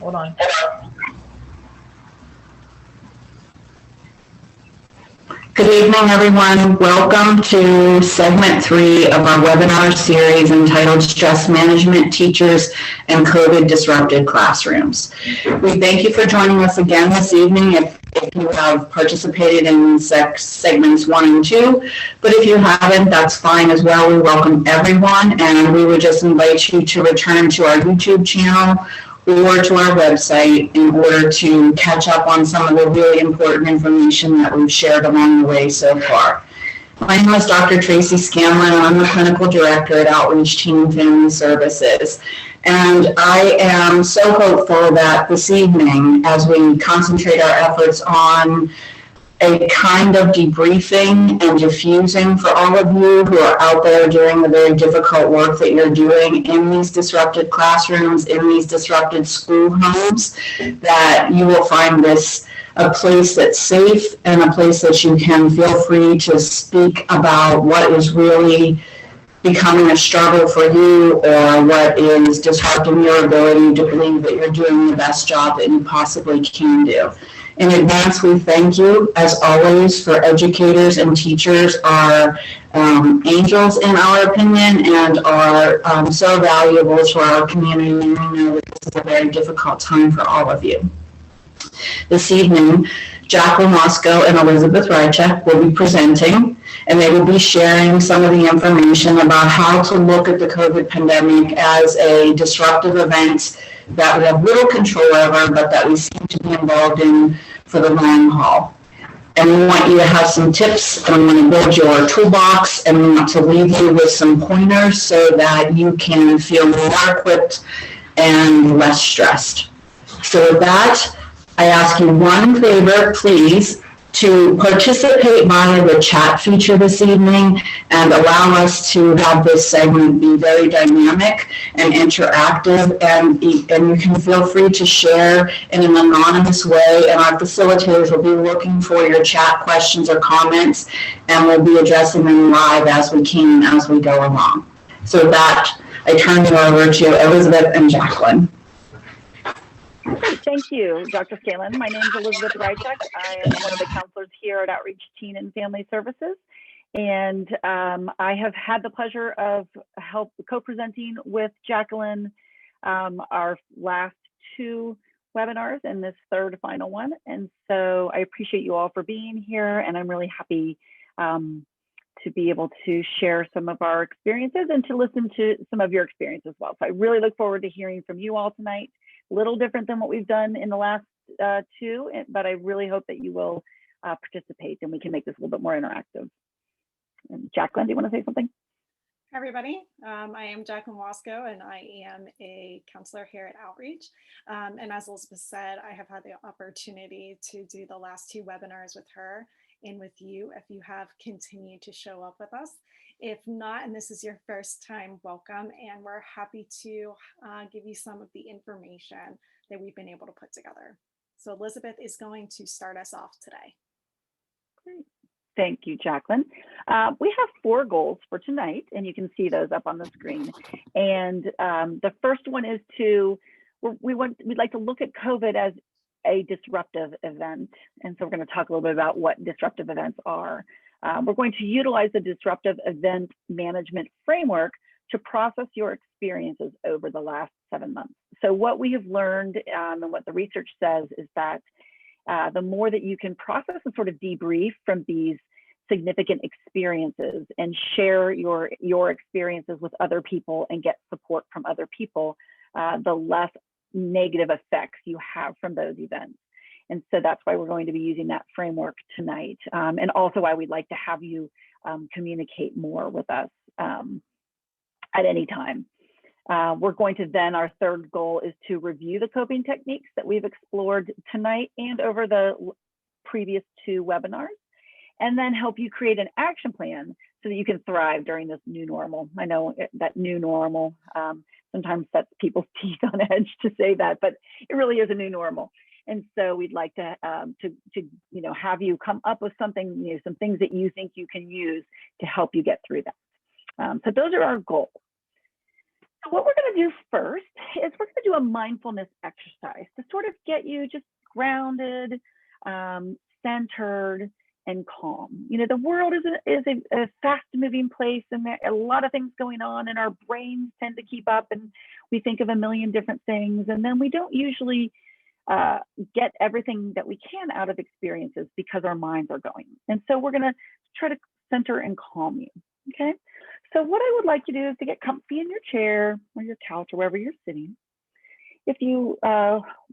Hold on. Good evening, everyone. Welcome to segment 3 of our webinar series entitled Stress Management Teachers and COVID Disrupted Classrooms. We thank you for joining us again this evening if you have participated in segments 1 and 2, but if you haven't, that's fine as well. We welcome everyone, and we would just invite you to return to our YouTube channel or to our website in order to catch up on some of the really important information that we've shared along the way so far. My name is Dr. Tracy Scanlon, and I'm the Clinical Director at Outreach Teen and Family Services. And I am so hopeful that this evening, as we concentrate our efforts on a kind of debriefing and diffusing for all of you who are out there doing the very difficult work that you're doing in these disrupted classrooms, in these disrupted school homes, that you will find this a place that's safe and a place that you can feel free to speak about what is really becoming a struggle for you or what is disrupting your ability to believe that you're doing the best job that you possibly can do. In advance, we thank you, as always, for educators and teachers are angels in our opinion and are so valuable to our community, and we know that this is a very difficult time for all of you. This evening, Jacqueline Moscow and Elizabeth Rychek will be presenting, and they will be sharing some of the information about how to look at the COVID pandemic as a disruptive event that we have little control over, but that we seem to be involved in for the long haul. And we want you to have some tips, and we want to build your toolbox, and we want to leave you with some pointers so that you can feel more equipped and less stressed. So with that, I ask you one favor, please, to participate via the chat feature this evening and allow us to have this segment be very dynamic and interactive, and you can feel free to share in an anonymous way, and our facilitators will be looking for your chat questions or comments, and we'll be addressing them live as we can as we go along. So with that, I turn it over to Elizabeth and Jacqueline. Thank you, Dr. Scanlon. My name is Elizabeth Rychek. I am one of the counselors here at Outreach Teen and Family Services. And I have had the pleasure of co-presenting with Jacqueline our last 2 webinars and this third final one. And so I appreciate you all for being here, and I'm really happy to be able to share some of our experiences and to listen to some of your experience as well. So I really look forward to hearing from you all tonight. A little different than what we've done in the last 2, but I really hope that you will participate and we can make this a little bit more interactive. And Jacqueline, do you want to say something? Hi, everybody. I am Jacqueline Wasco, and I am a counselor here at Outreach. And as Elizabeth said, I have had the opportunity to do the last 2 webinars with her and with you if you have continued to show up with us. If not, and this is your first time, welcome, and we're happy to give you some of the information that we've been able to put together. So Elizabeth is going to start us off today. Great. Thank you, Jacqueline. We have 4 goals for tonight, and you can see those up on the screen. And the first one is we'd like to look at COVID as a disruptive event. And so we're going to talk a little bit about what disruptive events are. We're going to utilize the disruptive event management framework to process your experiences over the last 7 months. So what we have learned and what the research says is that the more that you can process and sort of debrief from these significant experiences and share your experiences with other people and get support from other people, the less negative effects you have from those events. And so that's why we're going to be using that framework tonight, and also why we'd like to have you communicate more with us at any time. We're going to then, our third goal is to review the coping techniques that we've explored tonight and over the previous 2 webinars, and then help you create an action plan so that you can thrive during this new normal. I know that new normal sometimes sets people's teeth on edge to say that, but it really is a new normal. And so we'd like to have you come up with something, some things that you think you can use to help you get through that. So those are our goals. So what we're going to do first is we're going to do a mindfulness exercise to sort of get you just grounded, centered, and calm. You know, the world is a fast-moving place, and there are a lot of things going on, and our brains tend to keep up, and we think of a million different things, and then we don't usually get everything that we can out of experiences because our minds are going. And so we're going to try to center and calm you. Okay. So what I would like you to do is to get comfy in your chair or your couch or wherever you're sitting. If you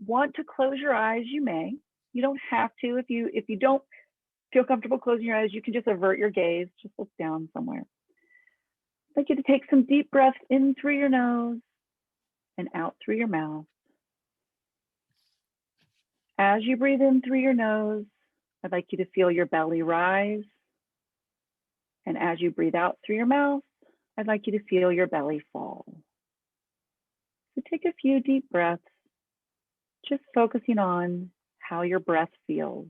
want to close your eyes, you may. You don't have to. If you don't feel comfortable closing your eyes, you can just avert your gaze. Just look down somewhere. I'd like you to take some deep breaths in through your nose and out through your mouth. As you breathe in through your nose, I'd like you to feel your belly rise. And as you breathe out through your mouth, I'd like you to feel your belly fall. So take a few deep breaths, just focusing on how your breath feels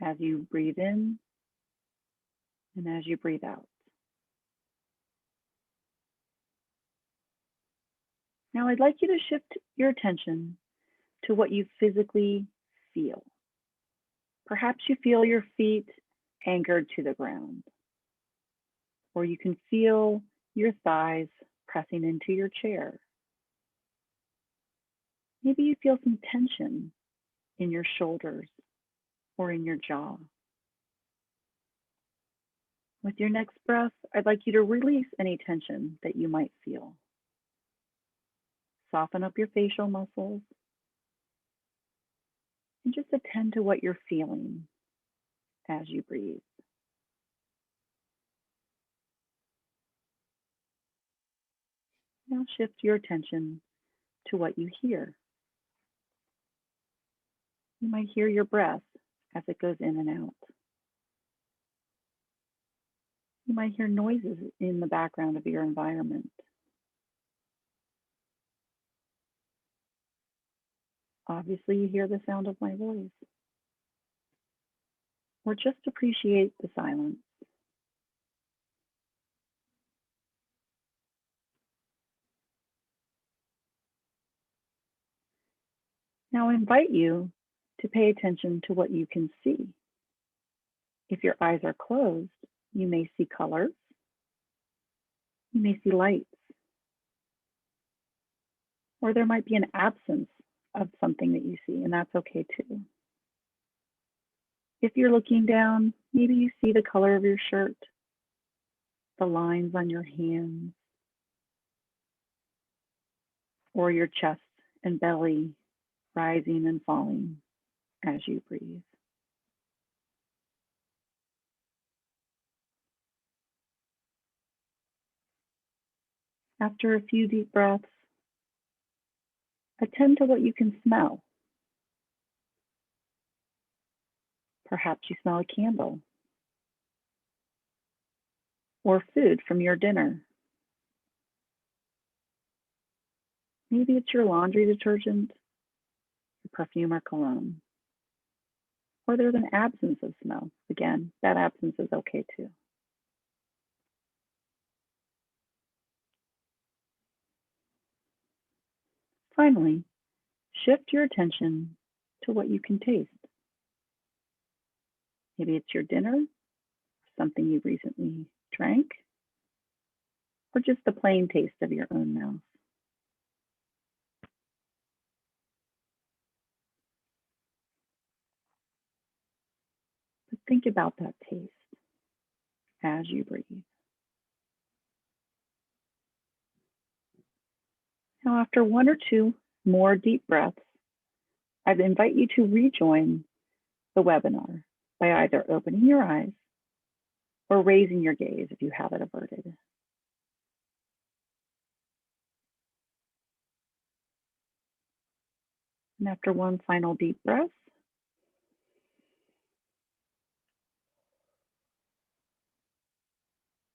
as you breathe in and as you breathe out. Now I'd like you to shift your attention to what you physically feel. Perhaps you feel your feet anchored to the ground, or you can feel your thighs pressing into your chair. Maybe you feel some tension in your shoulders or in your jaw. With your next breath, I'd like you to release any tension that you might feel. Soften up your facial muscles and just attend to what you're feeling as you breathe. Now shift your attention to what you hear. You might hear your breath as it goes in and out. You might hear noises in the background of your environment. Obviously, you hear the sound of my voice. Or just appreciate the silence. Now I invite you to pay attention to what you can see. If your eyes are closed, you may see colors. You may see lights. Or there might be an absence of something that you see, and that's okay too. If you're looking down, maybe you see the color of your shirt, the lines on your hands, or your chest and belly rising and falling as you breathe. After a few deep breaths, attend to what you can smell. Perhaps you smell a candle or food from your dinner. Maybe it's your laundry detergent, your perfume or cologne. Or there's an absence of smell. Again, that absence is okay too. Finally, shift your attention to what you can taste. Maybe it's your dinner, something you recently drank, or just the plain taste of your own mouth. But think about that taste as you breathe. Now, after one or two more deep breaths, I'd invite you to rejoin the webinar by either opening your eyes or raising your gaze if you have it averted. And after one final deep breath,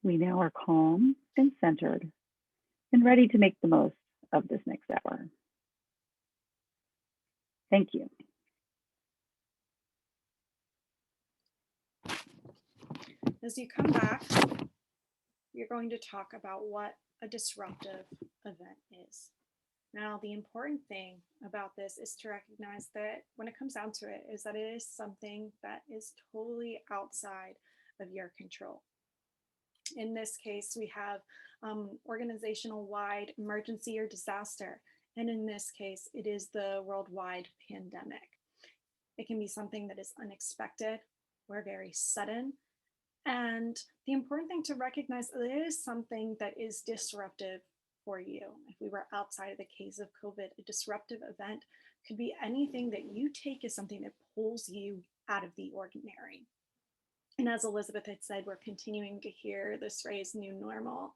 we now are calm and centered and ready to make the most of this next hour. Thank you. As you come back, we are going to talk about what a disruptive event is. Now, the important thing about this is to recognize that when it comes down to it, is that it is something that is totally outside of your control. In this case, we have organizational-wide emergency or disaster. And in this case, it is the worldwide pandemic. It can be something that is unexpected or very sudden. And the important thing to recognize is it is something that is disruptive for you. If we were outside of the case of COVID, a disruptive event could be anything that you take as something that pulls you out of the ordinary. And as Elizabeth had said, we're continuing to hear this phrase new normal.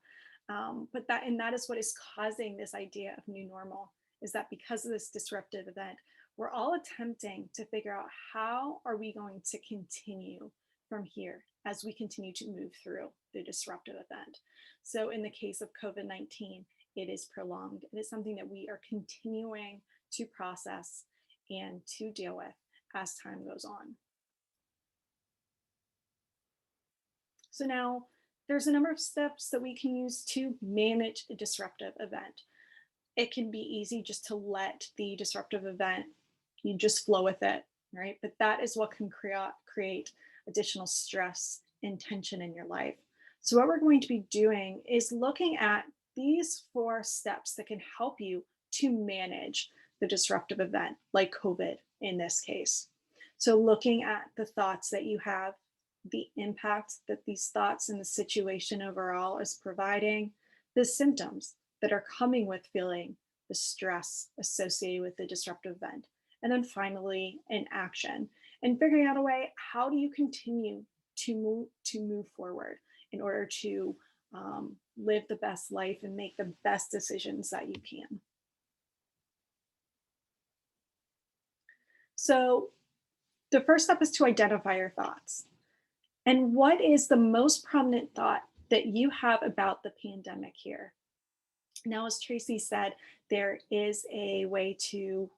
But that is what is causing this idea of new normal, is that because of this disruptive event, we're all attempting to figure out how are we going to continue from here as we continue to move through the disruptive event. So in the case of COVID-19, it is prolonged. It is something that we are continuing to process and to deal with as time goes on. So now there's a number of steps that we can use to manage a disruptive event. It can be easy just to let the disruptive event, you just flow with it, right? But that is what can create additional stress and tension in your life. So what we're going to be doing is looking at these 4 steps that can help you to manage the disruptive event, like COVID in this case. So looking at the thoughts that you have, the impact that these thoughts and the situation overall is providing, the symptoms that are coming with feeling the stress associated with the disruptive event, and then finally an action and figuring out a way, how do you continue to move forward in order to live the best life and make the best decisions that you can. So the first step is to identify your thoughts. And what is the most prominent thought that you have about the pandemic here? Now, as Tracy said, there is a way to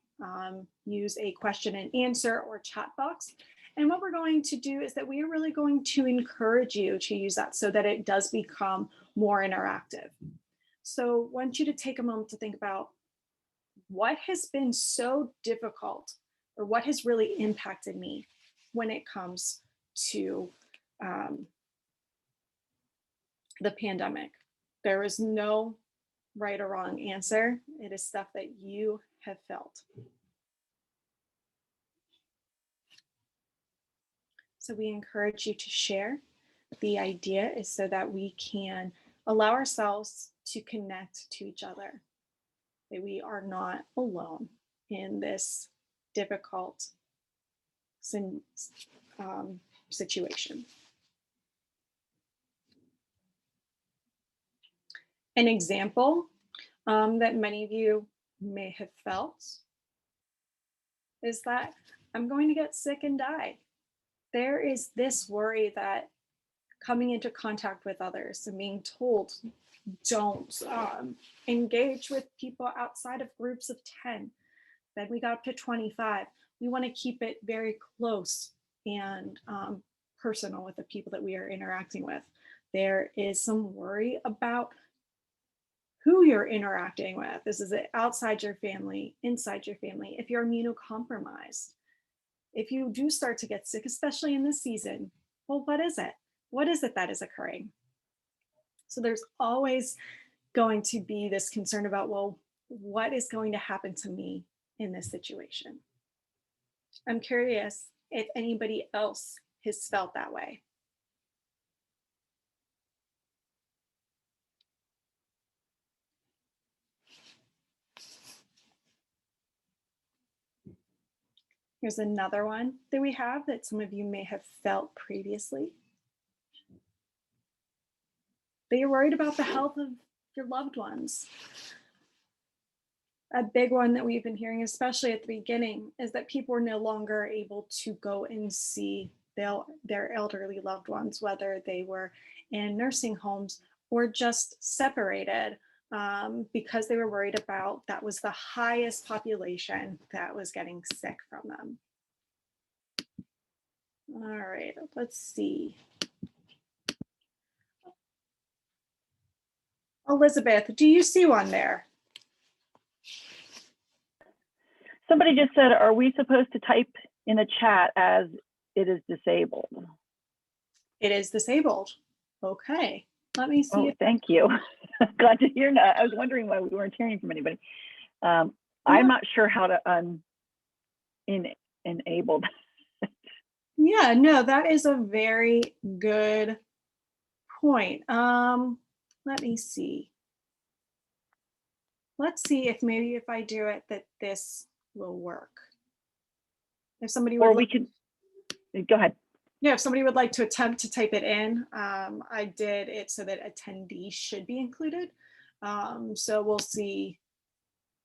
use a question and answer or chat box. And what we're going to do is that we are really going to encourage you to use that so that it does become more interactive. So I want you to take a moment to think about what has been so difficult or what has really impacted me when it comes to the pandemic. There is no right or wrong answer. It is stuff that you have felt. So we encourage you to share. The idea is so that we can allow ourselves to connect to each other, that we are not alone in this difficult situation. An example that many of you may have felt is that I'm going to get sick and die. There is this worry that coming into contact with others and being told don't engage with people outside of groups of 10. Then we got up to 25. We want to keep it very close and personal with the people that we are interacting with. There is some worry about who you're interacting with. This is outside your family, inside your family. If you're immunocompromised, if you do start to get sick, especially in this season, well, what is it? What is it that is occurring? So there's always going to be this concern about, well, what is going to happen to me in this situation? I'm curious if anybody else has felt that way. Here's another one that we have that some of you may have felt previously. That you're worried about the health of your loved ones. A big one that we've been hearing, especially at the beginning, is that people are no longer able to go and see their elderly loved ones, whether they were in nursing homes or just separated because they were worried about that was the highest population that was getting sick from them. All right, let's see. Elizabeth, do you see one there? Somebody just said, are we supposed to type in a chat as it is disabled? It is disabled. Okay, let me see. Oh, thank you. Glad to hear that. I was wondering why we weren't hearing from anybody. I'm not sure how to enable. Yeah, no, that is a very good point. Let me see. Let's see if maybe if I do it that this will work. If somebody would Or we can, go ahead. Yeah, if somebody would like to attempt to type it in, I did it so that attendees should be included. So we'll see.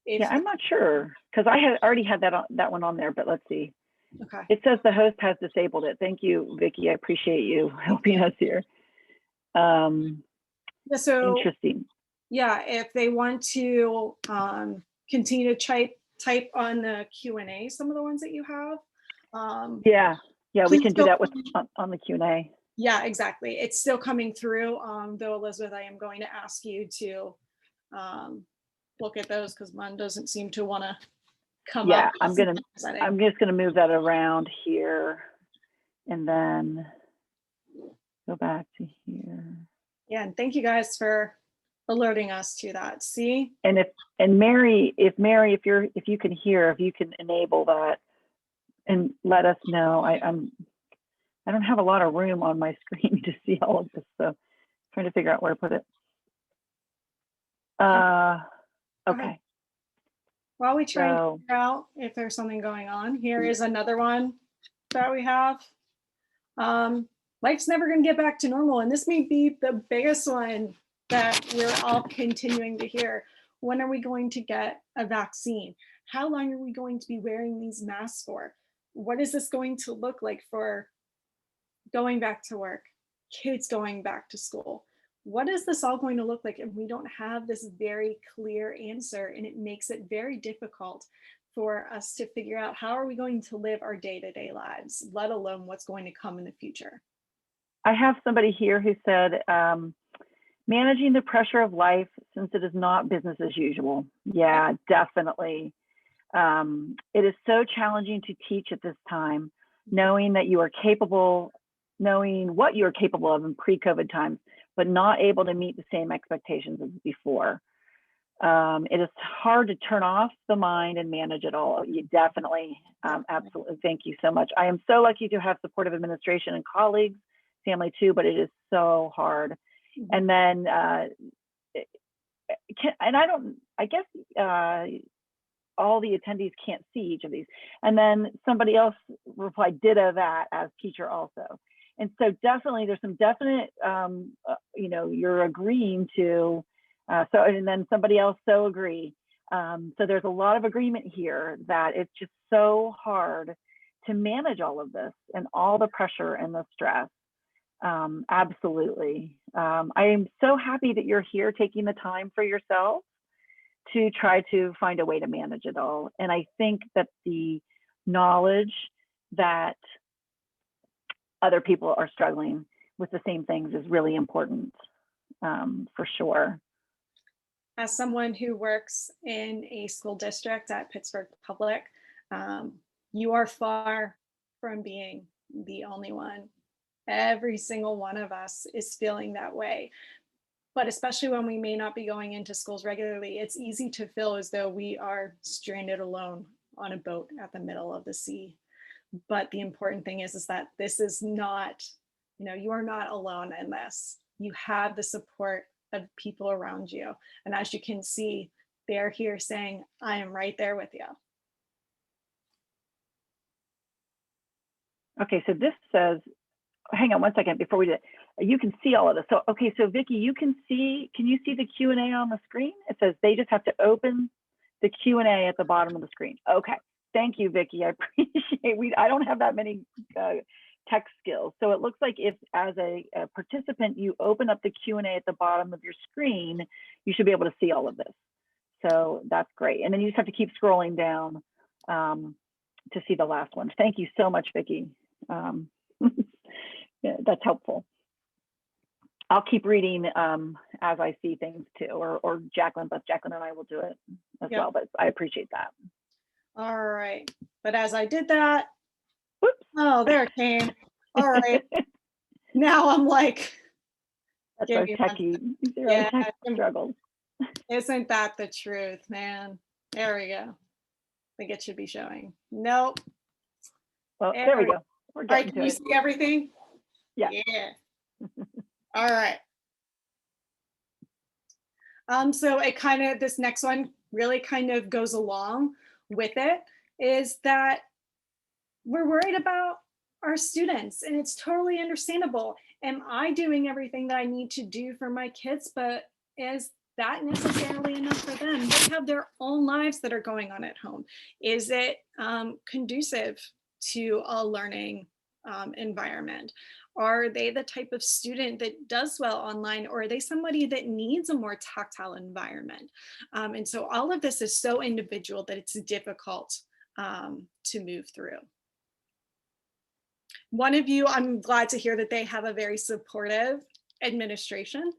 Yeah, I'm not sure because I had already had that one on there, but let's see. Okay. It says the host has disabled it. Thank you, Vicki. I appreciate you helping us here. Yeah, so interesting. yeah, if they want to continue to type on the Q&A, some of the ones that you have. Yeah, we can do that with on the Q&A. Yeah, exactly. It's still coming through. Though, Elizabeth, I am going to ask you to look at those because mine doesn't seem to want to come up. Yeah, I'm just gonna move that around here and then go back to here. Yeah, and thank you guys for alerting us to that. See? And Mary, if you can hear, if you can enable that and let us know. I don't have a lot of room on my screen to see all of this, so trying to figure out where to put it. Okay. While we try and figure out if there's something going on, here is another one that we have. Life's never going to get back to normal, and this may be the biggest one that we're all continuing to hear. When are we going to get a vaccine? How long are we going to be wearing these masks for? What is this going to look like for going back to work, kids going back to school? What is this all going to look like? And we don't have this very clear answer, and it makes it very difficult for us to figure out how are we going to live our day-to-day lives, let alone what's going to come in the future. I have somebody here who said, managing the pressure of life since it is not business as usual. Yeah, definitely. It is so challenging to teach at this time, knowing that you are capable, knowing what you are capable of in pre-COVID times, but not able to meet the same expectations as before. It is hard to turn off the mind and manage it all. You definitely, absolutely. Thank you so much. I am so lucky to have supportive administration and colleagues, family too, but it is so hard. And then, I guess all the attendees can't see each of these. And then somebody else replied, ditto that as teacher also. And so definitely there's some definite, you're agreeing to, and then somebody else so agree. So there's a lot of agreement here that it's just so hard to manage all of this and all the pressure and the stress. Absolutely. I am so happy that you're here taking the time for yourself to try to find a way to manage it all. And I think that the knowledge that other people are struggling with the same things is really important, for sure. As someone who works in a school district at Pittsburgh Public, you are far from being the only one. Every single one of us is feeling that way. But especially when we may not be going into schools regularly, it's easy to feel as though we are stranded alone on a boat at the middle of the sea. But the important thing is that this is not, you are not alone in this. You have the support of people around you. And as you can see, they're here saying, I am right there with you. Okay, so this says, hang on one second before we do it. You can see all of this. So, okay, so Vicki, can you see the Q&A on the screen? It says they just have to open the Q&A at the bottom of the screen. Okay, thank you, Vicki. I appreciate I don't have that many tech skills. So it looks like if as a participant, you open up the Q&A at the bottom of your screen, you should be able to see all of this. So that's great. And then you just have to keep scrolling down to see the last one. Thank you so much, Vicki. Yeah, that's helpful. I'll keep reading as I see things too, or Jacqueline, but Jacqueline and I will do it as Yep. well, but I appreciate that. All right. But as I did that, Whoops. oh, there it came. All right. Now I'm like, That's give our me one techie, these are Yeah, our tech struggles. Isn't that the truth, man? There we go. I think it should be showing. Nope. Well, there we go. We're All right, getting can to you it. see everything? Yeah. Yeah. All right. So it kind of, this next one really kind of goes along with it, is that we're worried about our students, and it's totally understandable. Am I doing everything that I need to do for my kids? But is that necessarily enough for them? They have their own lives that are going on at home. Is it conducive to a learning environment? Are they the type of student that does well online, or are they somebody that needs a more tactile environment? And so all of this is so individual that it's difficult to move through. One of you, I'm glad to hear that they have a very supportive administration,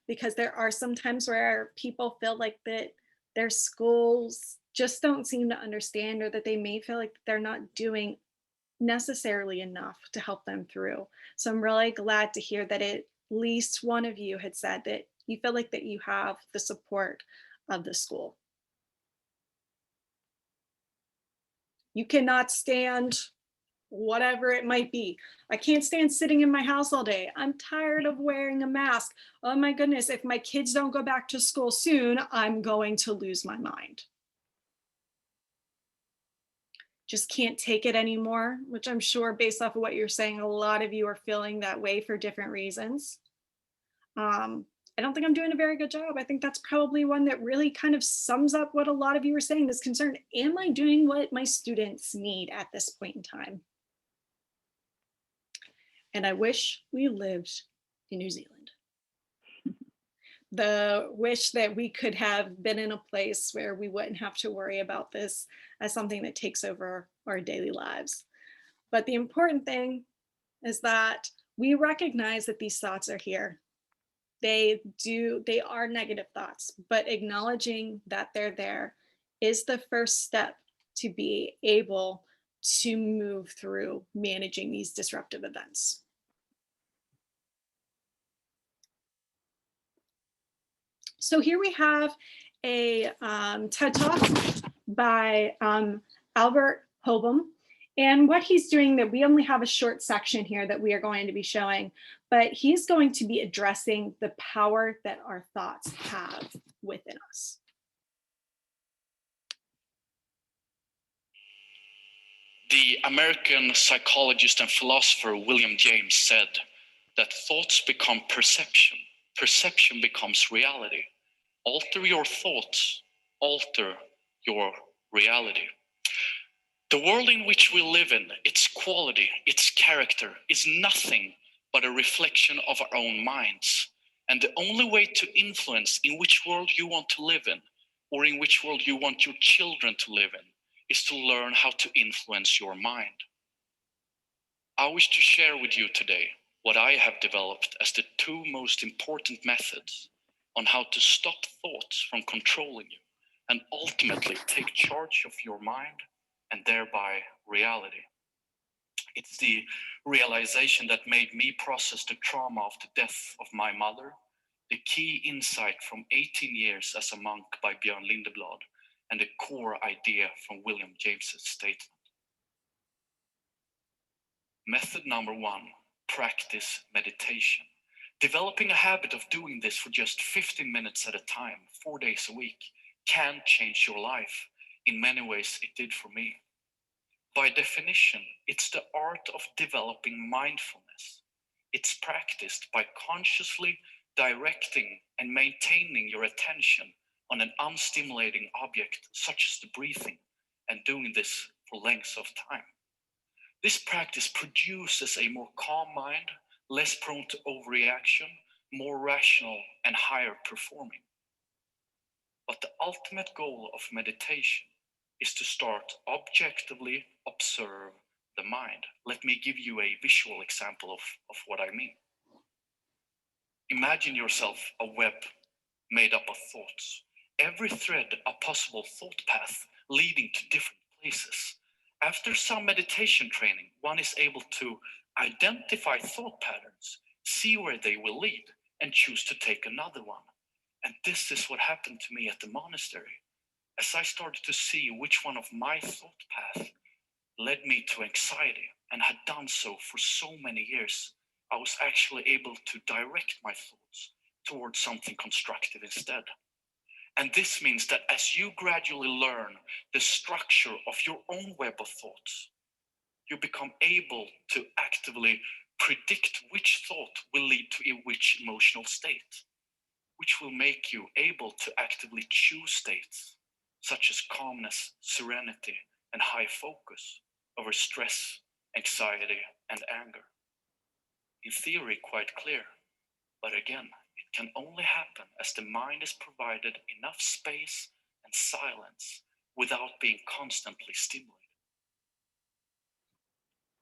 because there are some times where people feel like that their schools just don't seem to understand, or that they may feel like they're not doing necessarily enough to help them through. So I'm really glad to hear that at least one of you had said that you feel like that you have the support of the school. You cannot stand whatever it might be. I can't stand sitting in my house all day. I'm tired of wearing a mask. Oh my goodness, if my kids don't go back to school soon, I'm going to lose my mind. Just can't take it anymore, which I'm sure based off of what you're saying, a lot of you are feeling that way for different reasons. I don't think I'm doing a very good job. I think that's probably one that really kind of sums up what a lot of you are saying, this concern. Am I doing what my students need at this point in time? And I wish we lived in New Zealand. The wish that we could have been in a place where we wouldn't have to worry about this as something that takes over our daily lives. But the important thing is that we recognize that these thoughts are here. They are negative thoughts, but acknowledging that they're there is the first step to be able to move through managing these disruptive events. So here we have a TED Talk by Albert Hobum. And what he's doing, that we only have a short section here that we are going to be showing, but he's going to be addressing the power that our thoughts have within us. The American psychologist and philosopher William James said that thoughts become perception, perception becomes reality. Alter your thoughts, alter your reality. The world in which we live in, its quality, its character, is nothing but a reflection of our own minds. And the only way to influence in which world you want to live in, or in which world you want your children to live in, is to learn how to influence your mind. I wish to share with you today what I have developed as the two most important methods on how to stop thoughts from controlling you and ultimately take charge of your mind and thereby reality. It's the realization that made me process the trauma of the death of my mother, the key insight from 18 years as a monk by Björn Lindeblad, and the core idea from William James's statement. Method number 1, practice meditation. Developing a habit of doing this for just 15 minutes at a time, 4 days a week, can change your life. In many ways, it did for me. By definition, it's the art of developing mindfulness. It's practiced by consciously directing and maintaining your attention on an unstimulating object, such as the breathing, and doing this for lengths of time. This practice produces a more calm mind, less prone to overreaction, more rational, and higher performing. But the ultimate goal of meditation is to start objectively observe the mind. Let me give you a visual example of what I mean. Imagine yourself a web made up of thoughts. Every thread a possible thought path leading to different places. After some meditation training, one is able to identify thought patterns, see where they will lead, and choose to take another one. And this is what happened to me at the monastery. As I started to see which one of my thought path led me to anxiety and had done so for so many years, I was actually able to direct my thoughts towards something constructive instead. And this means that as you gradually learn the structure of your own web of thoughts, you become able to actively predict which thought will lead to which emotional state, which will make you able to actively choose states such as calmness, serenity, and high focus over stress, anxiety, and anger. In theory, quite clear, but again, it can only happen as the mind is provided enough space and silence without being constantly stimulated.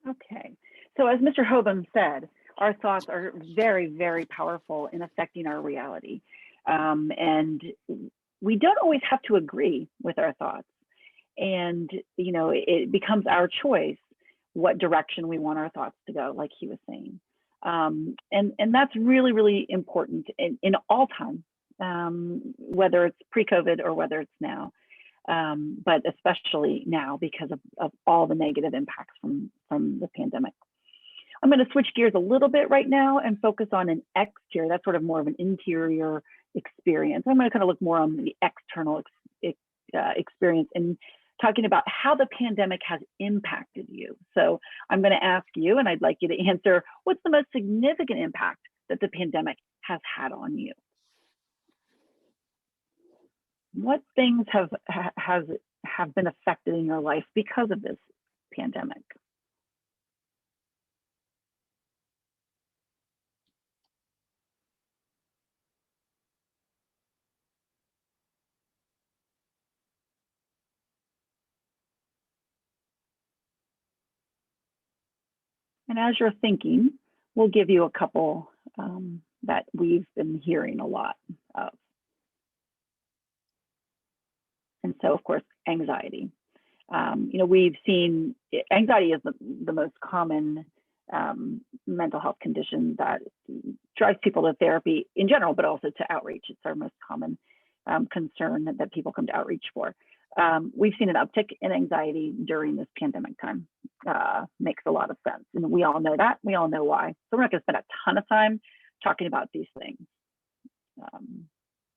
Okay, so as Mr. Hoban said, our thoughts are very, very powerful in affecting our reality. And we don't always have to agree with our thoughts. And, it becomes our choice what direction we want our thoughts to go, like he was saying. And that's really, really important in all time, whether it's pre-COVID or whether it's now. But especially now because of all the negative impacts from the pandemic. I'm going to switch gears a little bit right now and focus on an exterior. That's sort of more of an interior experience. I'm going to kind of look more on the external experience and talking about how the pandemic has impacted you. So I'm going to ask you, and I'd like you to answer, what's the most significant impact that the pandemic has had on you? What things have been affected in your life because of this pandemic? And as you're thinking, we'll give you a couple that we've been hearing a lot of. And so, of course, anxiety. We've seen anxiety is the most common mental health condition that drives people to therapy in general, but also to outreach. It's our most common concern that people come to outreach for. We've seen an uptick in anxiety during this pandemic time. Makes a lot of sense. And we all know that. We all know why. So we're not going to spend a ton of time talking about these things.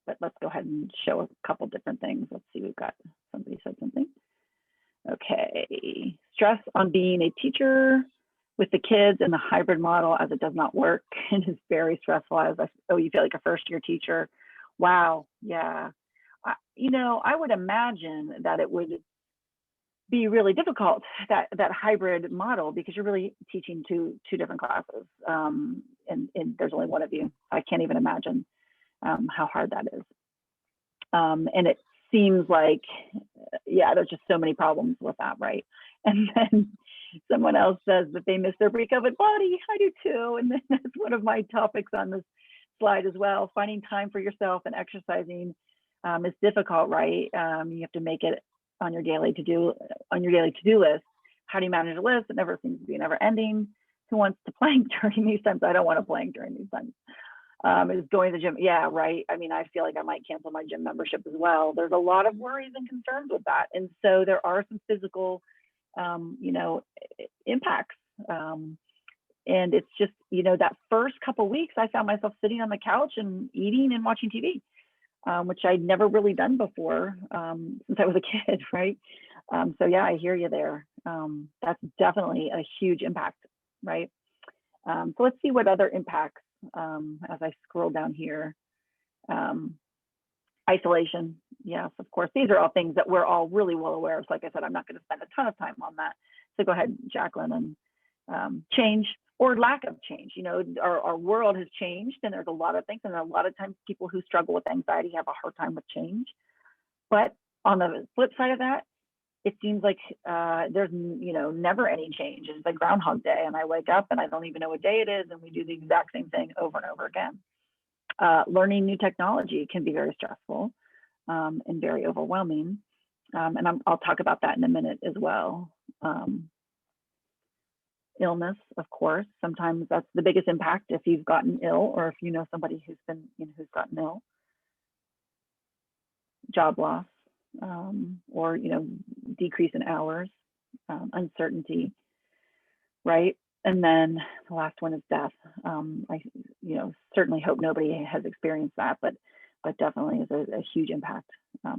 But let's go ahead and show a couple different things. Let's see, we've got somebody said something. Okay, stress on being a teacher with the kids in the hybrid model as it does not work and is very stressful. You feel like a first year teacher. Wow, yeah. I would imagine that it would be really difficult, that hybrid model, because you're really teaching two different classes, and there's only one of you. I can't even imagine how hard that is. And it seems like, there's just so many problems with that, right? And then someone else says that they miss their pre-COVID body. I do too. And then that's one of my topics on this slide as well. Finding time for yourself and exercising is difficult, right? You have to make it on your daily to-do list. How do you manage a list? It never seems to be never ending. Who wants to plank during these times? I don't want to plank during these times. Is going to the gym. Yeah, right. I mean, I feel like I might cancel my gym membership as well. There's a lot of worries and concerns with that. And so there are some physical, impacts. And it's just, that first couple of weeks, I found myself sitting on the couch and eating and watching TV, which I'd never really done before since I was a kid, right? So yeah, I hear you there. That's definitely a huge impact, right? So let's see what other impacts. As I scroll down here, isolation. Yes, of course. These are all things that we're all really well aware of. So like I said, I'm not going to spend a ton of time on that. So go ahead, Jacqueline, and change or lack of change. Our world has changed, and there's a lot of things. And a lot of times people who struggle with anxiety have a hard time with change. But on the flip side of that, it seems like there's never any change. It's like Groundhog Day, and I wake up and I don't even know what day it is, and we do the exact same thing over and over again. Learning new technology can be very stressful and very overwhelming. And I'll talk about that in a minute as well. Illness, of course, sometimes that's the biggest impact if you've gotten ill or if you know somebody who's been, who's gotten ill. Job loss, or, decrease in hours, uncertainty, right? And then the last one is death. I, certainly hope nobody has experienced that, but definitely is a huge impact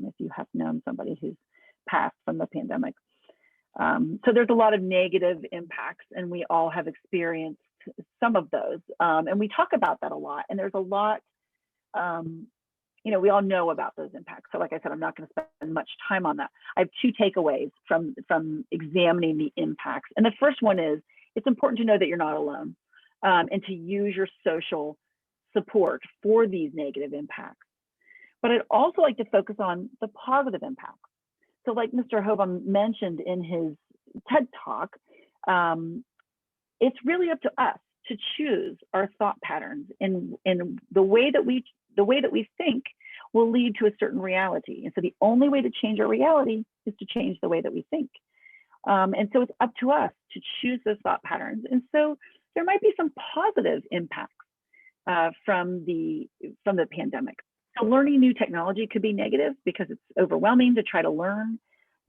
if you have known somebody who's passed from the pandemic. So there's a lot of negative impacts, and we all have experienced some of those. And we talk about that a lot, and there's a lot, we all know about those impacts. So like I said, I'm not going to spend much time on that. I have two takeaways from examining the impacts. And the first one is, it's important to know that you're not alone, and to use your social support for these negative impacts. But I'd also like to focus on the positive impacts. So like Mr. Hovum mentioned in his TED Talk, it's really up to us to choose our thought patterns, and the way that we think will lead to a certain reality. And so the only way to change our reality is to change the way that we think. And so it's up to us to choose those thought patterns. And so there might be some positive impacts from the pandemic. So learning new technology could be negative because it's overwhelming to try to learn,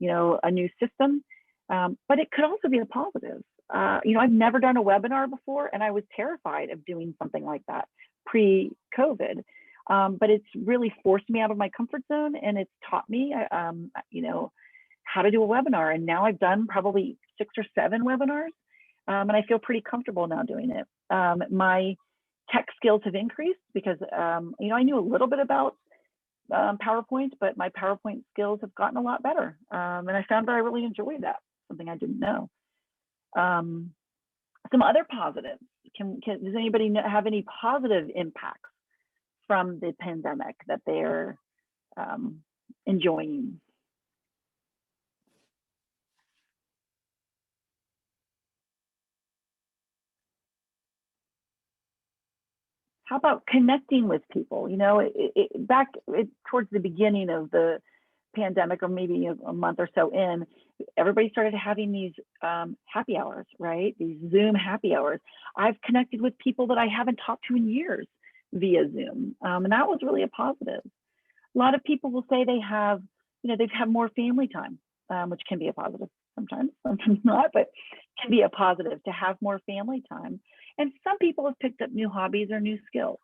a new system. But it could also be a positive. I've never done a webinar before, and I was terrified of doing something like that pre-COVID. But it's really forced me out of my comfort zone, and it's taught me, how to do a webinar. And now I've done probably 6 or 7 webinars, and I feel pretty comfortable now doing it. My tech skills have increased because, I knew a little bit about PowerPoint, but my PowerPoint skills have gotten a lot better. And I found that I really enjoyed that, something I didn't know. Some other positives. Does anybody have any positive impacts from the pandemic that they're enjoying? How about connecting with people? Towards the beginning of the pandemic, or maybe a month or so in, everybody started having these happy hours, right? These Zoom happy hours. I've connected with people that I haven't talked to in years via Zoom, and that was really a positive. A lot of people will say they have, they've had more family time, which can be a positive sometimes not, but can be a positive to have more family time. And some people have picked up new hobbies or new skills.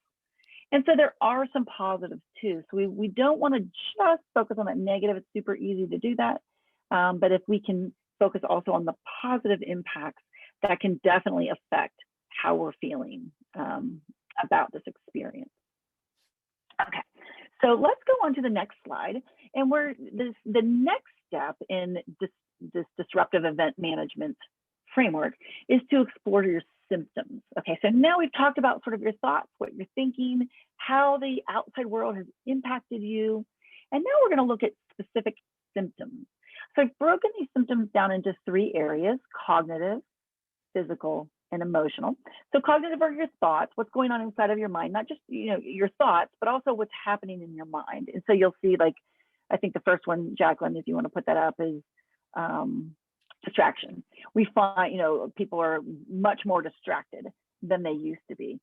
And so there are some positives too. So we don't want to just focus on that negative. It's super easy to do that. But if we can focus also on the positive impacts, that can definitely affect how we're feeling about this experience. Okay, so let's go on to the next slide. And the next step in this disruptive event management framework is to explore your symptoms. Okay, so now we've talked about sort of your thoughts, what you're thinking, how the outside world has impacted you. And now we're going to look at specific symptoms. So I've broken these symptoms down into 3 areas: cognitive, physical, and emotional. So cognitive are your thoughts, what's going on inside of your mind, not just your thoughts, but also what's happening in your mind. And so you'll see, like, I think the first one, Jacqueline, if you want to put that up, is distraction. We find, people are much more distracted than they used to be,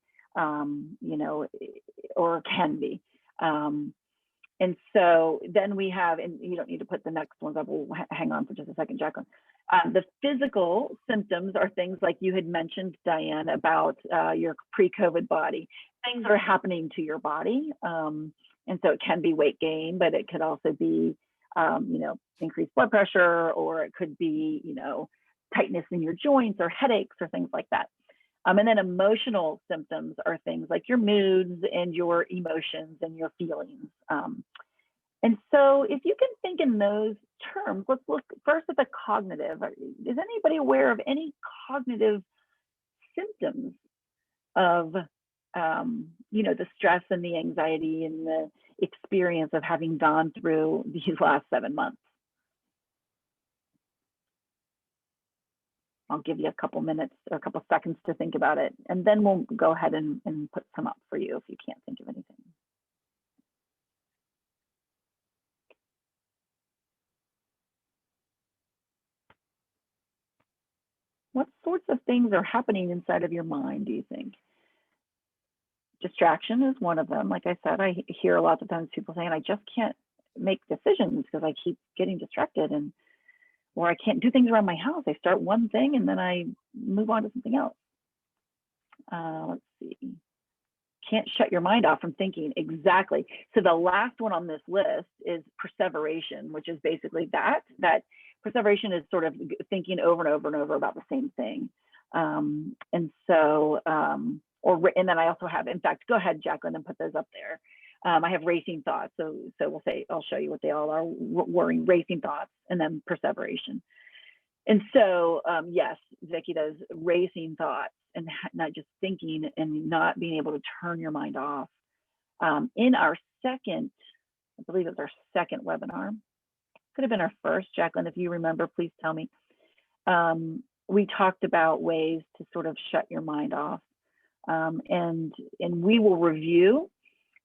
or can be. And so then we have, and you don't need to put the next ones up, we'll hang on for just a second, Jacqueline. The physical symptoms are things like you had mentioned, Diane, about your pre-COVID body. Things are happening to your body. And so it can be weight gain, but it could also be, increased blood pressure, or it could be, tightness in your joints or headaches or things like that. And then emotional symptoms are things like your moods and your emotions and your feelings. And so if you can think in those terms, let's look first at the cognitive. Is anybody aware of any cognitive symptoms of, the stress and the anxiety and the experience of having gone through these last 7 months? I'll give you a couple minutes or a couple seconds to think about it, and then we'll go ahead and put some up for you if you can't think of anything. What sorts of things are happening inside of your mind, do you think? Distraction is one of them. Like I said, I hear a lot of times people saying, I just can't make decisions because I keep getting distracted, or I can't do things around my house. I start one thing and then I move on to something else. Let's see. Can't shut your mind off from thinking. Exactly. So the last one on this list is perseveration, which is basically that perseveration is sort of thinking over and over and over about the same thing. And then I also have, in fact, go ahead, Jacqueline, and put those up there. I have racing thoughts. So we'll say, I'll show you what they all are: worrying, racing thoughts, and then perseveration. And so, yes, Vicki, those racing thoughts and not just thinking and not being able to turn your mind off. In our second, I believe it was our second webinar, could have been our first, Jacqueline, if you remember, please tell me. We talked about ways to sort of shut your mind off. And we will review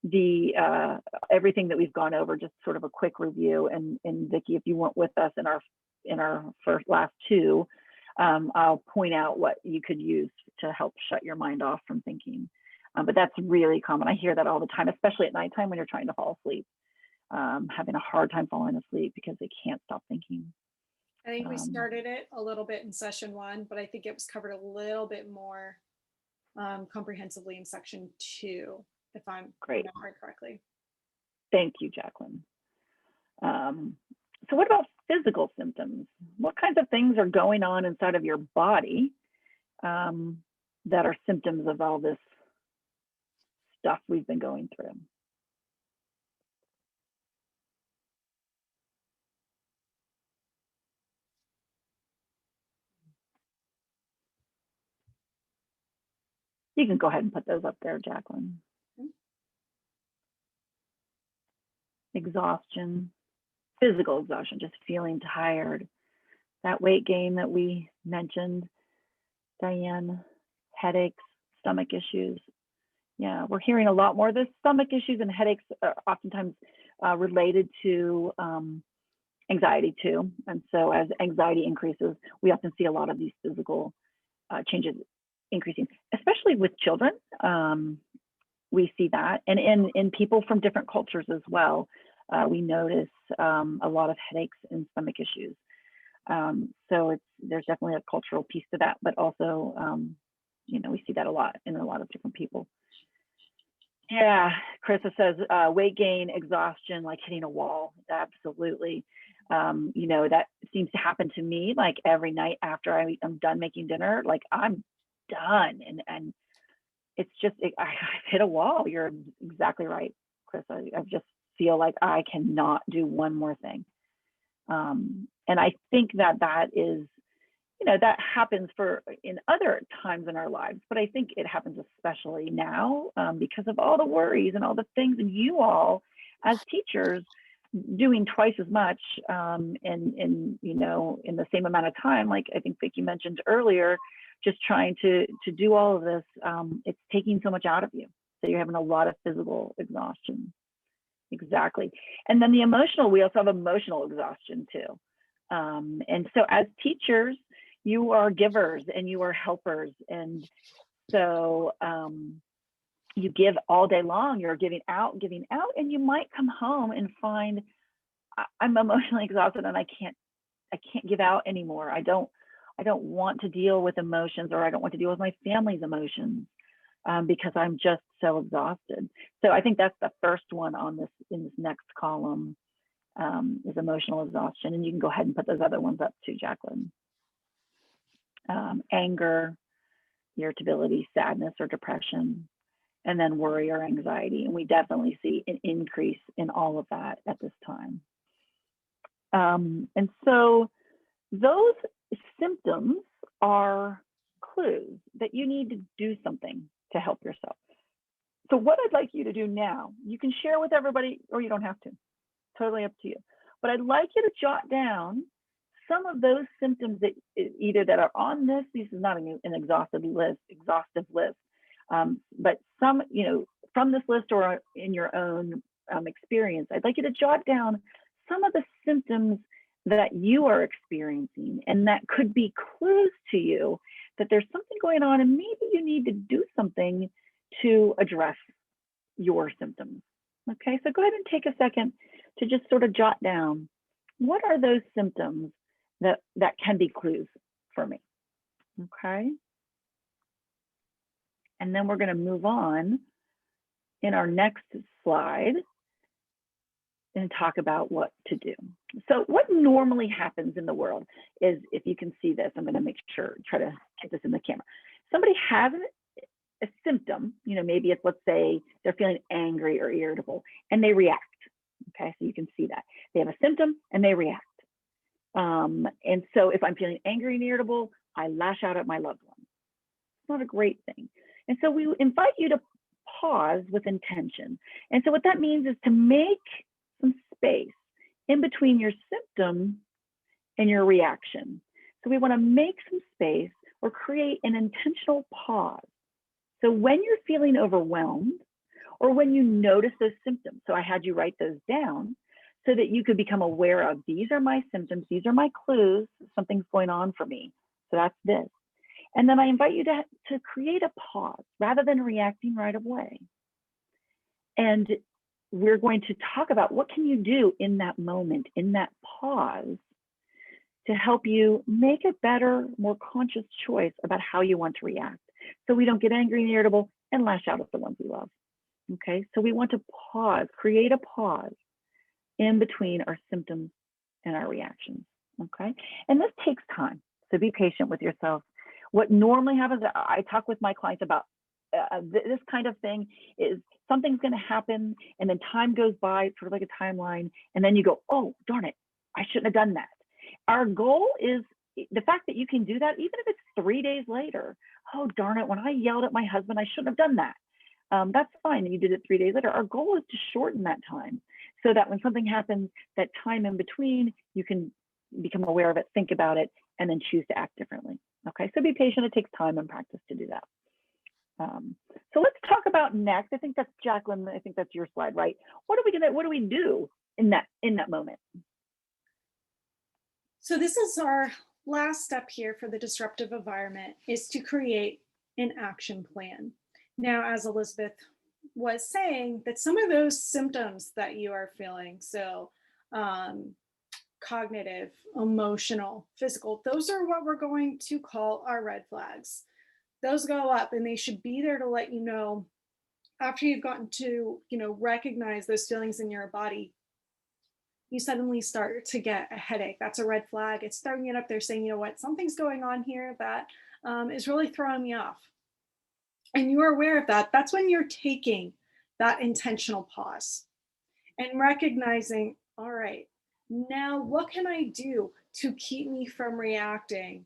the everything that we've gone over, just sort of a quick review. And Vicki, if you weren't with us in our last two, I'll point out what you could use to help shut your mind off from thinking. But that's really common. I hear that all the time, especially at nighttime when you're trying to fall asleep, having a hard time falling asleep because they can't stop thinking. I think we started it a little bit in session 1, but I think it was covered a little bit more comprehensively in section 2, if I'm remembering correctly. Thank you, Jacqueline. So what about physical symptoms? What kinds of things are going on inside of your body that are symptoms of all this stuff we've been going through? You can go ahead and put those up there, Jacqueline. Exhaustion, physical exhaustion, just feeling tired. That weight gain that we mentioned, Diane, headaches, stomach issues. Yeah, we're hearing a lot more of this. Stomach issues and headaches are oftentimes related to anxiety too. And so as anxiety increases, we often see a lot of these physical changes increasing, especially with children. We see that, and in people from different cultures as well. We notice a lot of headaches and stomach issues. So there's definitely a cultural piece to that, but also, we see that a lot in a lot of different people. Yeah, Carissa says weight gain, exhaustion, like hitting a wall. Absolutely. That seems to happen to me like every night after I'm done making dinner, like I'm done. And it's just, I've hit a wall. You're exactly right, Chris. I just feel like I cannot do one more thing. And I think that is, that happens in other times in our lives, but I think it happens especially now because of all the worries and all the things, and you all as teachers doing twice as much in the same amount of time. Like I think Vicki mentioned earlier, just trying to do all of this, it's taking so much out of you. So you're having a lot of physical exhaustion. Exactly. And then the emotional, we also have emotional exhaustion too. And so as teachers, you are givers and you are helpers. And so you give all day long, you're giving out, and you might come home and find I'm emotionally exhausted and I can't give out anymore. I don't want to deal with emotions, or I don't want to deal with my family's emotions because I'm just so exhausted. So I think that's the first one in this next column is emotional exhaustion. And you can go ahead and put those other ones up too, Jacqueline. Anger, irritability, sadness or depression, and then worry or anxiety. And we definitely see an increase in all of that at this time. And so those symptoms are clues that you need to do something to help yourself. So what I'd like you to do now, you can share with everybody or you don't have to, totally up to you. But I'd like you to jot down some of those symptoms that either that are on this is not an exhaustive list, but some, from this list or in your own experience, I'd like you to jot down some of the symptoms that you are experiencing, and that could be clues to you that there's something going on and maybe you need to do something to address your symptoms. Okay, so go ahead and take a second to just sort of jot down, what are those symptoms that can be clues for me? Okay. And then we're going to move on in our next slide and talk about what to do. So what normally happens in the world is, if you can see this, I'm going to make sure, try to get this in the camera. Somebody has a symptom, maybe it's, let's say they're feeling angry or irritable and they react. Okay, so you can see that. They have a symptom and they react. And so if I'm feeling angry and irritable, I lash out at my loved one. It's not a great thing. And so we invite you to pause with intention. And so what that means is to make some space in between your symptom and your reaction. So we want to make some space or create an intentional pause. So when you're feeling overwhelmed or when you notice those symptoms, so I had you write those down so that you could become aware of, these are my symptoms, these are my clues, something's going on for me. So that's this. And then I invite you to create a pause rather than reacting right away. And we're going to talk about what can you do in that moment, in that pause, to help you make a better, more conscious choice about how you want to react, so we don't get angry and irritable and lash out at the ones we love. Okay, so we want to pause, create a pause in between our symptoms and our reactions. Okay, and this takes time, so be patient with yourself. What normally happens, I talk with my clients about this kind of thing, is something's going to happen and then time goes by, sort of like a timeline, and then you go, oh, darn it, I shouldn't have done that. Our goal is the fact that you can do that, even if it's 3 days later. Oh, darn it, when I yelled at my husband, I shouldn't have done that. That's fine that you did it 3 days later. Our goal is to shorten that time so that when something happens, that time in between, you can become aware of it, think about it, and then choose to act differently. Okay, so be patient. It takes time and practice to do that. So let's talk about next. I think that's Jacqueline. I think that's your slide, right? What do we do in that moment? So this is our last step here for the disruptive environment, is to create an action plan. Now, as Elizabeth was saying, that some of those symptoms that you are feeling, so cognitive, emotional, physical, those are what we're going to call our red flags. Those go up and they should be there to let you know, after you've gotten to, recognize those feelings in your body, you suddenly start to get a headache. That's a red flag. It's throwing it up there saying, you know what, something's going on here that is really throwing me off. And you're aware of that. That's when you're taking that intentional pause and recognizing, all right, now what can I do to keep me from reacting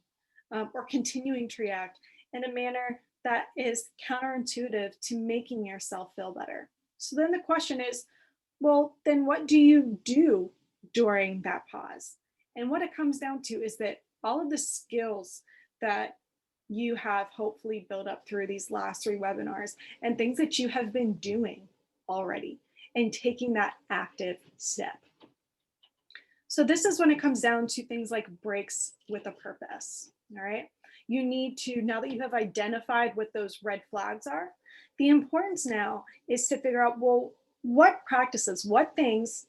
or continuing to react in a manner that is counterintuitive to making yourself feel better? So then the question is, well, then what do you do during that pause? And what it comes down to is that all of the skills that you have hopefully built up through these last 3 webinars and things that you have been doing already and taking that active step. So this is when it comes down to things like breaks with a purpose, all right? You need to, now that you have identified what those red flags are, the importance now is to figure out, well, what practices, what things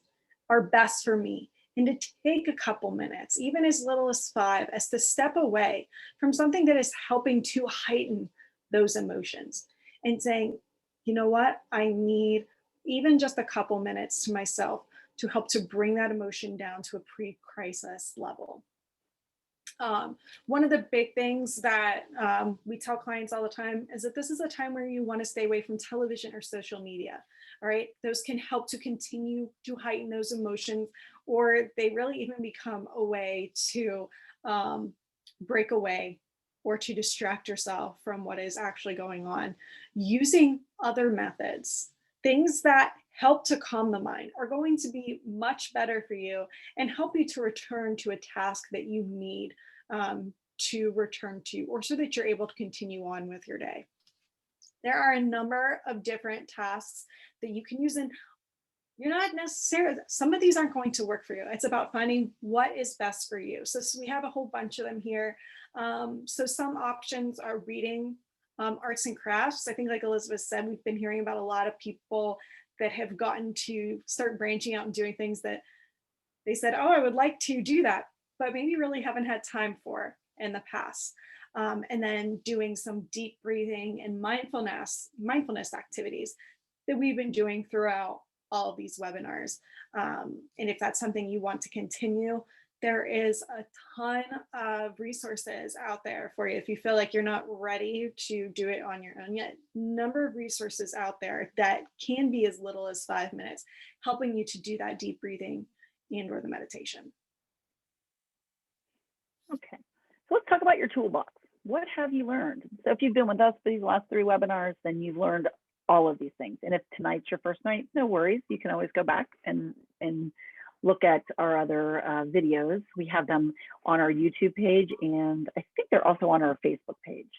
are best for me, and to take a couple minutes, even as little as 5, as to step away from something that is helping to heighten those emotions and saying, you know what, I need even just a couple minutes to myself to help to bring that emotion down to a pre-crisis level. One of the big things that we tell clients all the time is that this is a time where you want to stay away from television or social media. All right, those can help to continue to heighten those emotions, or they really even become a way to break away or to distract yourself from what is actually going on, using other methods, things that help to calm the mind, are going to be much better for you and help you to return to a task that you need to return to, or so that you're able to continue on with your day. There are a number of different tasks that you can use, and you're not necessarily, some of these aren't going to work for you. It's about finding what is best for you. So we have a whole bunch of them here. So some options are reading, arts and crafts. I think, like Elizabeth said, we've been hearing about a lot of people that have gotten to start branching out and doing things that they said, oh, I would like to do that, but maybe really haven't had time for in the past. And then doing some deep breathing and mindfulness activities that we've been doing throughout all of these webinars. And if that's something you want to continue, there is a ton of resources out there for you. If you feel like you're not ready to do it on your own yet, number of resources out there that can be as little as 5 minutes, helping you to do that deep breathing and or the meditation. Okay, so let's talk about your toolbox. What have you learned? So if you've been with us for these last 3 webinars, then you've learned all of these things. And if tonight's your first night, no worries. You can always go back and look at our other videos. We have them on our YouTube page, and I think they're also on our Facebook page.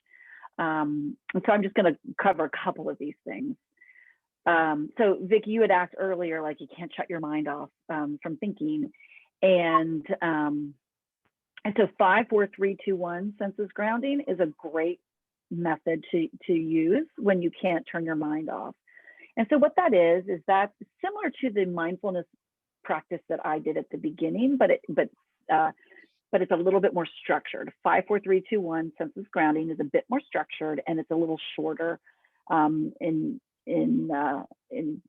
And so I'm just going to cover a couple of these things. So Vicky, you had asked earlier, like, you can't shut your mind off from thinking. And so 5, 4, 3, 2, 1 senses grounding is a great method to use when you can't turn your mind off. And so what that is that similar to the mindfulness practice that I did at the beginning, but it's a little bit more structured. 5, 4, 3, 2, 1 senses grounding is a bit more structured, and it's a little shorter in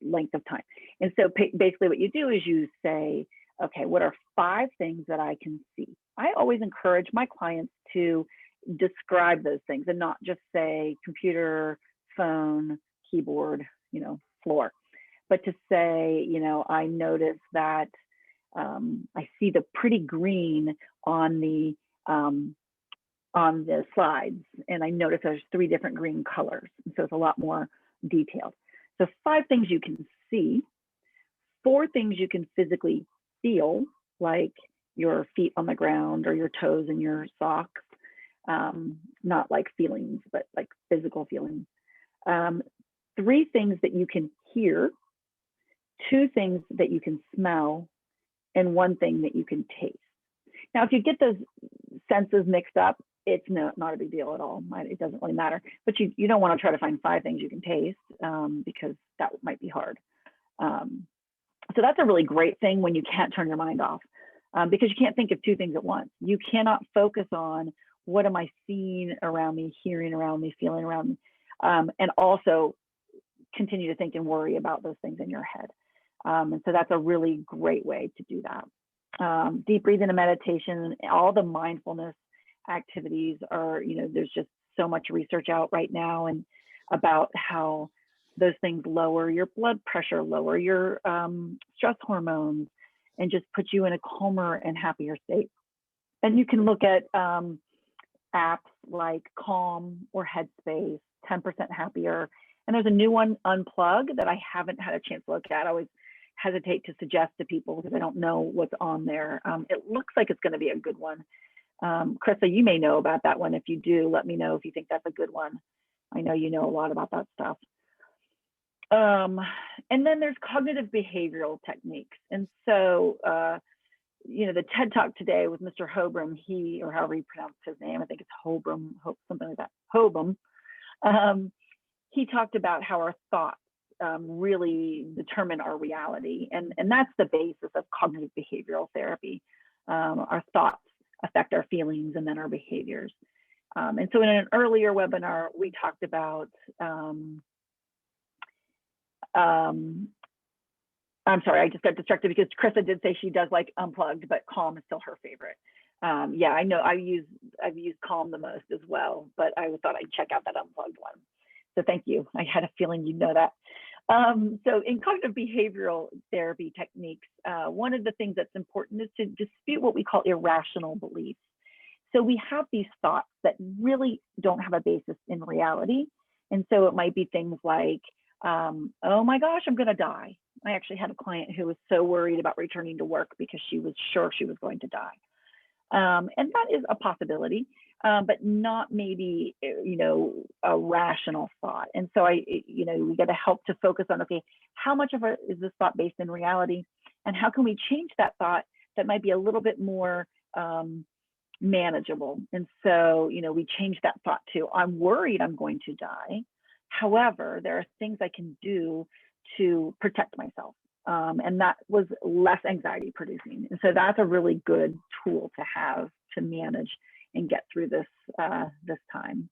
length of time. And so basically what you do is you say, okay, what are 5 things that I can see? I always encourage my clients to describe those things and not just say computer, phone, keyboard, floor, but to say, I notice that I see the pretty green on the slides, and I notice there's 3 different green colors. And so it's a lot more detailed. So 5 things you can see, 4 things you can physically feel, like your feet on the ground or your toes in your socks, not like feelings, but like physical feelings. 3 things that you can hear, 2 things that you can smell, and 1 thing that you can taste. Now, if you get those senses mixed up, it's not a big deal at all. It doesn't really matter, but you don't want to try to find 5 things you can taste because that might be hard. So that's a really great thing when you can't turn your mind off because you can't think of 2 things at once. You cannot focus on what am I seeing around me, hearing around me, feeling around me, and also continue to think and worry about those things in your head. And so that's a really great way to do that. Deep breathing and meditation, all the mindfulness activities are, there's just so much research out right now and about how those things lower your blood pressure, lower your stress hormones, and just put you in a calmer and happier state. And you can look at apps like Calm or Headspace, 10% Happier. And there's a new one, Unplug, that I haven't had a chance to look at. I always hesitate to suggest to people because I don't know what's on there. It looks like it's going to be a good one. Krista, you may know about that one. If you do, let me know if you think that's a good one. I know you know a lot about that stuff. And then there's cognitive behavioral techniques. And so, the TED Talk today with Mr. Hobram, or however you pronounce his name, I think it's Hobram, something like that, Hobram. He talked about how our thoughts really determine our reality. And that's the basis of cognitive behavioral therapy. Our thoughts affect our feelings and then our behaviors. And so in an earlier webinar, we talked about, I'm sorry, I just got distracted because Krista did say she does like Unplugged, but Calm is still her favorite. Yeah, I know I've used Calm the most as well, but I thought I'd check out that Unplugged one. So thank you. I had a feeling you'd know that. So in cognitive behavioral therapy techniques, one of the things that's important is to dispute what we call irrational beliefs. So we have these thoughts that really don't have a basis in reality. And so it might be things like, oh my gosh, I'm going to die. I actually had a client who was so worried about returning to work because she was sure she was going to die. And that is a possibility, but not maybe, a rational thought. And so we got to help to focus on, okay, how much of it is this thought based in reality? And how can we change that thought that might be a little bit more manageable? And so, we change that thought to, I'm worried I'm going to die. However, there are things I can do to protect myself. And that was less anxiety producing. And so that's a really good tool to have to manage and get through this time.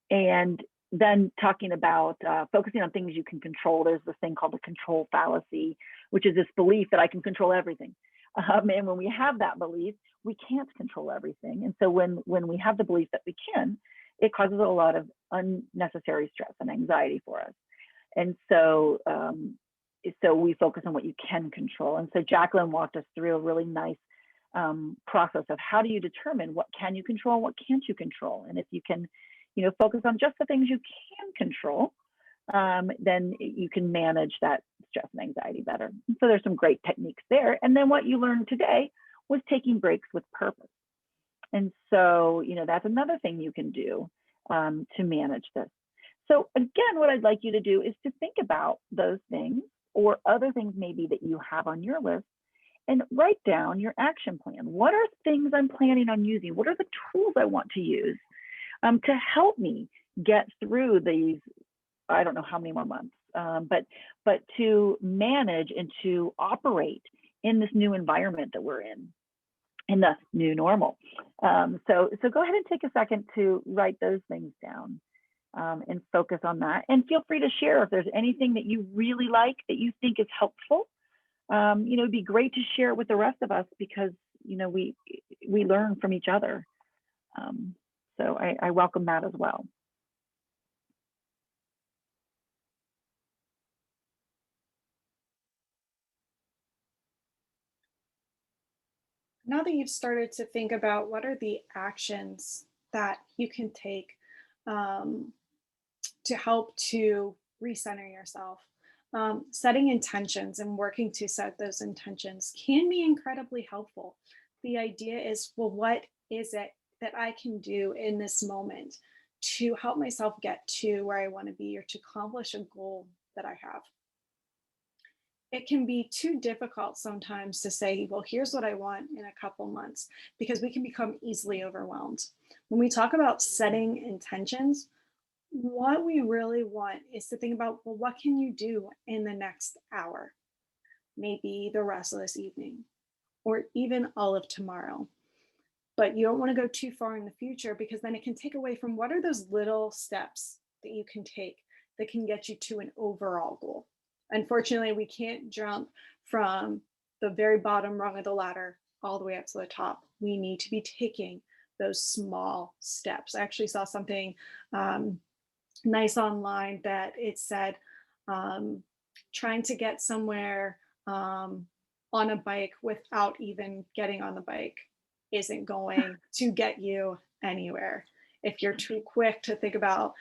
And then talking about focusing on things you can control, there's this thing called the control fallacy, which is this belief that I can control everything. And when we have that belief, we can't control everything. And so when we have the belief that we can, it causes a lot of unnecessary stress and anxiety for us. And so we focus on what you can control. And so Jacqueline walked us through a really nice process of how do you determine what can you control, what can't you control. And if you can, focus on just the things you can control, then you can manage that stress and anxiety better. And so there's some great techniques there. And then what you learned today was taking breaks with purpose. And so, that's another thing you can do to manage this. So again, what I'd like you to do is to think about those things or other things maybe that you have on your list and write down your action plan. What are things I'm planning on using? What are the tools I want to use to help me get through these, I don't know how many more months, but to manage and to operate in this new environment that we're in the new normal. So go ahead and take a second to write those things down. And focus on that, and feel free to share if there's anything that you really like that you think is helpful. It'd be great to share it with the rest of us because we learn from each other. So I welcome that as well. Now that you've started to think about what are the actions that you can take to help to recenter yourself. Setting intentions and working to set those intentions can be incredibly helpful. The idea is, well, what is it that I can do in this moment to help myself get to where I want to be or to accomplish a goal that I have? It can be too difficult sometimes to say, well, here's what I want in a couple months, because we can become easily overwhelmed. When we talk about setting intentions, what we really want is to think about, well, what can you do in the next hour? Maybe the rest of this evening, or even all of tomorrow. But you don't want to go too far in the future because then it can take away from what are those little steps that you can take that can get you to an overall goal. Unfortunately, we can't jump from the very bottom rung of the ladder all the way up to the top. We need to be taking those small steps. I actually saw something nice online that it said trying to get somewhere on a bike without even getting on the bike isn't going to get you anywhere. If you're too quick to think about,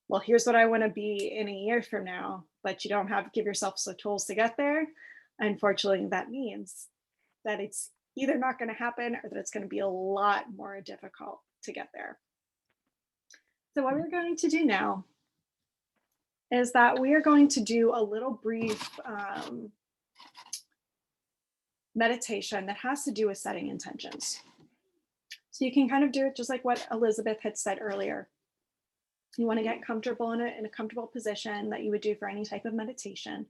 well, here's what I want to be in a year from now, but you don't have to give yourself some tools to get there, unfortunately, that means that it's either not going to happen or that it's going to be a lot more difficult to get there. So what we're going to do now is that we are going to do a little brief meditation that has to do with setting intentions. So you can kind of do it just like what Elizabeth had said earlier. You want to get comfortable in a comfortable position that you would do for any type of meditation.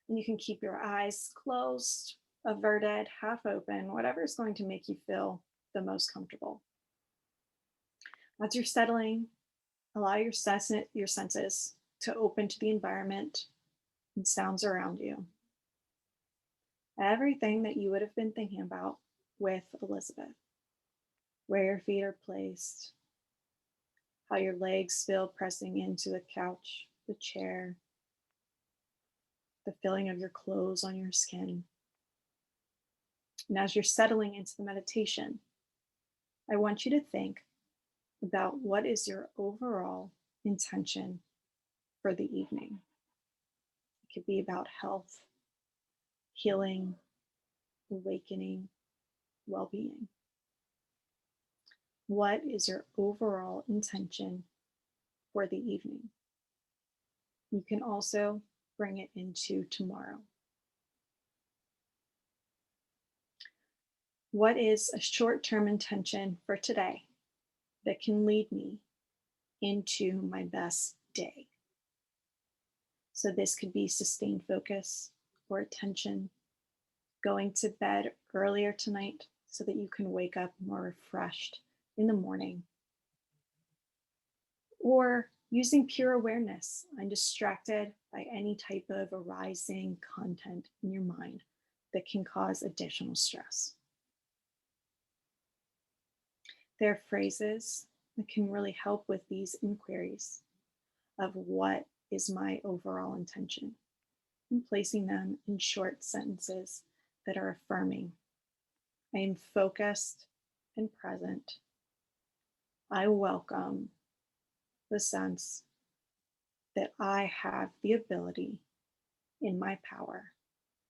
And you can keep your eyes closed, averted, half open, whatever is going to make you feel the most comfortable. As you're settling, allow your senses to open to the environment and sounds around you. Everything that you would have been thinking about with Elizabeth. Where your feet are placed, how your legs feel pressing into the couch, the chair, the feeling of your clothes on your skin. And as you're settling into the meditation, I want you to think about what is your overall intention for the evening. It could be about health, healing, awakening, well-being. What is your overall intention for the evening? You can also bring it into tomorrow. What is a short-term intention for today that can lead me into my best day? So this could be sustained focus or attention, going to bed earlier tonight so that you can wake up more refreshed in the morning, or using pure awareness, undistracted by any type of arising content in your mind that can cause additional stress. There are phrases that can really help with these inquiries of what is my overall intention, and placing them in short sentences that are affirming. I am focused and present. I welcome the sense that I have the ability in my power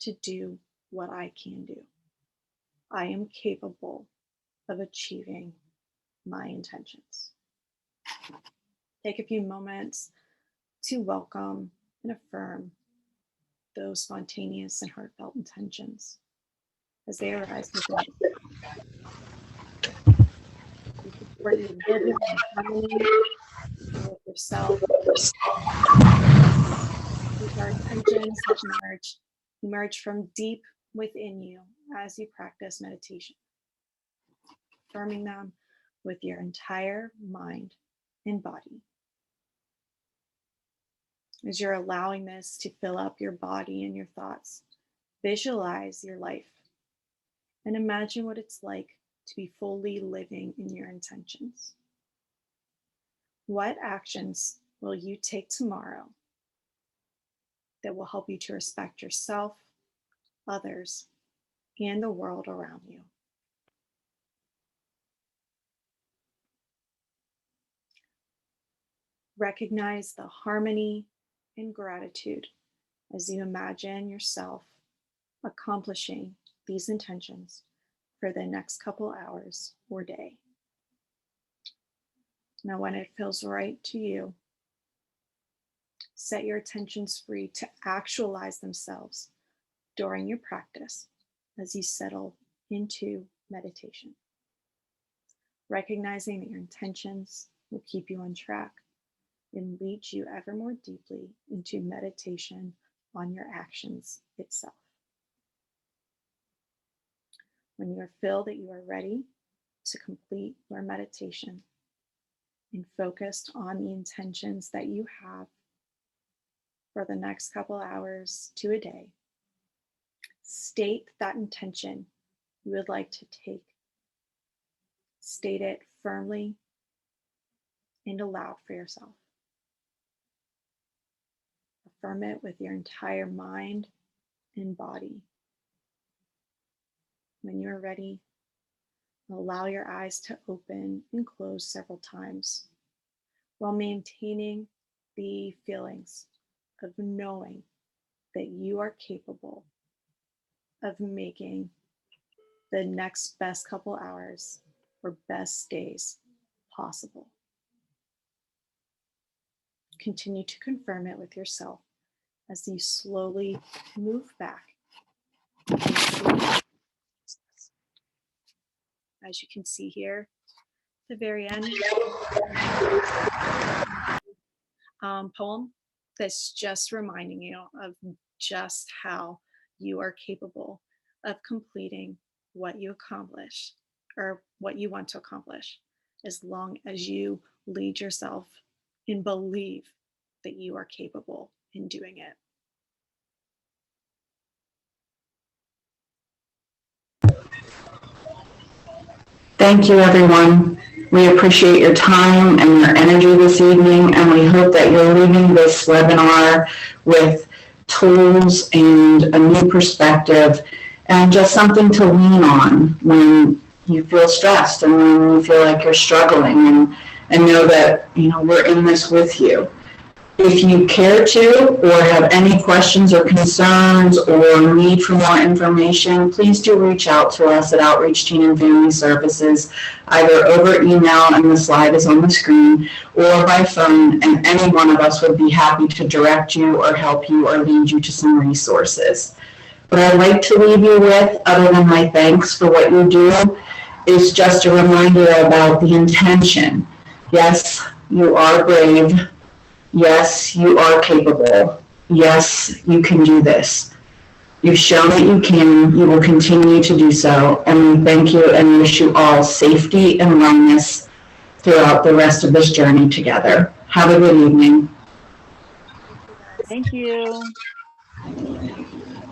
to do what I can do. I am capable of achieving my intentions. Take a few moments to welcome and affirm those spontaneous and heartfelt intentions as they arise within you. You support you living in harmony with yourself. These are intentions that emerge from deep within you as you practice meditation, affirming them with your entire mind and body. As you're allowing this to fill up your body and your thoughts, visualize your life and imagine what it's like to be fully living in your intentions. What actions will you take tomorrow that will help you to respect yourself, others, and the world around you? Recognize the harmony and gratitude as you imagine yourself accomplishing these intentions for the next couple hours or day. Now, when it feels right to you, set your attentions free to actualize themselves during your practice as you settle into meditation. Recognizing that your intentions will keep you on track and lead you ever more deeply into meditation on your actions itself. When you feel that you are ready to complete your meditation and focused on the intentions that you have for the next couple hours to a day, state that intention you would like to take. State it firmly and aloud for yourself. Affirm it with your entire mind and body. When you're ready, allow your eyes to open and close several times while maintaining the feelings of knowing that you are capable of making the next best couple hours or best days possible. Continue to confirm it with yourself as you slowly move back. As you can see here, at the very end, poem that's just reminding you of just how you are capable of completing what you accomplish or what you want to accomplish, as long as you lead yourself and believe that you are capable in doing it. Thank you, everyone. We appreciate your time and your energy this evening, and we hope that you're leaving this webinar with tools and a new perspective and just something to lean on when you feel stressed and when you feel like you're struggling, and know that we're in this with you. If you care to, or have any questions or concerns or need for more information, please do reach out to us at Outreach Teen and Family Services, either over email, and the slide is on the screen, or by phone, and any one of us would be happy to direct you or help you or lead you to some resources. What I'd like to leave you with, other than my thanks for what you do, is just a reminder about the intention. Yes, you are brave. Yes, you are capable. Yes, you can do this. You've shown that you can. You will continue to do so. And we thank you and wish you all safety and wellness throughout the rest of this journey together. Have a good evening. Thank you.